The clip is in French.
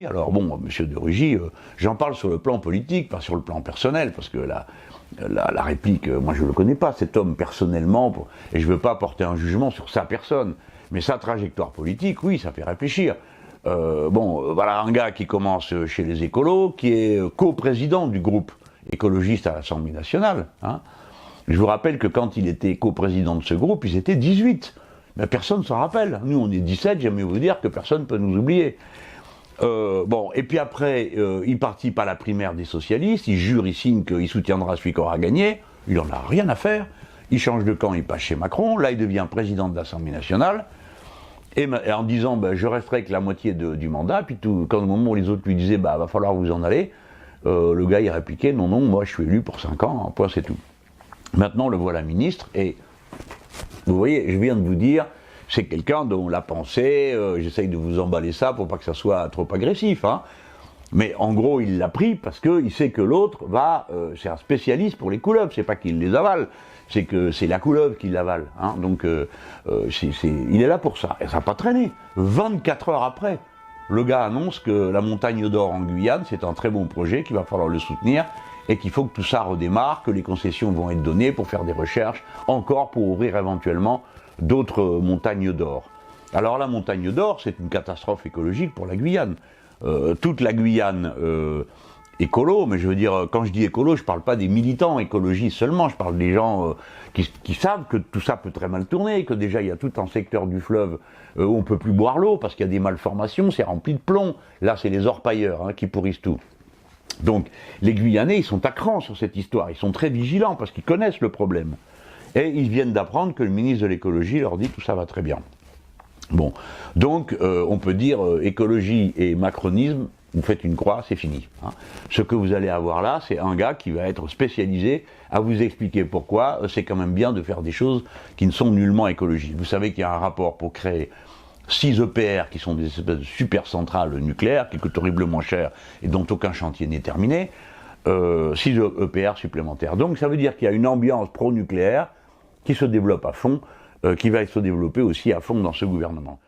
Alors bon, monsieur de Rugy, j'en parle sur le plan politique, pas sur le plan personnel, parce que la réplique, moi je ne le connais pas, cet homme personnellement, et je ne veux pas porter un jugement sur sa personne, mais sa trajectoire politique, oui, ça fait réfléchir. Voilà un gars qui commence chez les écolos, qui est coprésident du groupe écologiste à l'Assemblée nationale. Hein. Je vous rappelle que quand il était coprésident de ce groupe, ils étaient 18. Mais personne ne s'en rappelle. Nous, on est 17, j'aime mieux vous dire que personne ne peut nous oublier. Et puis après, il participe à la primaire des socialistes, il jure, il signe qu'il soutiendra celui qui aura gagné, il n'en a rien à faire, il change de camp, il passe chez Macron, là il devient président de l'Assemblée nationale, et en disant je resterai que la moitié du mandat, puis quand au moment où les autres lui disaient va falloir vous en aller, le gars il répliquait non, moi je suis élu pour 5 ans, un point c'est tout. Maintenant le voilà ministre, et vous voyez, je viens de vous dire, c'est quelqu'un dont la pensée, j'essaye de vous emballer ça pour pas que ça soit trop agressif, hein. Mais en gros, il l'a pris parce qu'il sait que l'autre c'est un spécialiste pour les couleuvres, c'est pas qu'il les avale, c'est que c'est la couleuvre qui l'avale, hein. Donc il est là pour ça, et ça n'a pas traîné. 24 heures après, le gars annonce que la montagne d'or en Guyane, c'est un très bon projet, qu'il va falloir le soutenir, et qu'il faut que tout ça redémarre, que les concessions vont être données pour faire des recherches, encore pour ouvrir éventuellement d'autres montagnes d'or. Alors la montagne d'or, c'est une catastrophe écologique pour la Guyane. Toute la Guyane écolo, mais je veux dire, quand je dis écolo, je ne parle pas des militants écologistes seulement, je parle des gens qui savent que tout ça peut très mal tourner, que déjà il y a tout un secteur du fleuve où on ne peut plus boire l'eau parce qu'il y a des malformations, c'est rempli de plomb. Là, c'est les orpailleurs qui pourrissent tout. Donc les Guyanais, ils sont à cran sur cette histoire, ils sont très vigilants parce qu'ils connaissent le problème. Et ils viennent d'apprendre que le ministre de l'écologie leur dit tout ça va très bien. Bon, donc on peut dire écologie et macronisme, vous faites une croix, c'est fini. Hein. Ce que vous allez avoir là, c'est un gars qui va être spécialisé à vous expliquer pourquoi c'est quand même bien de faire des choses qui ne sont nullement écologiques. Vous savez qu'il y a un rapport pour créer 6 EPR qui sont des espèces de super centrales nucléaires qui coûtent horriblement cher et dont aucun chantier n'est terminé. 6 EPR supplémentaires. Donc ça veut dire qu'il y a une ambiance pro-nucléaire qui se développe à fond, qui va se développer aussi à fond dans ce gouvernement.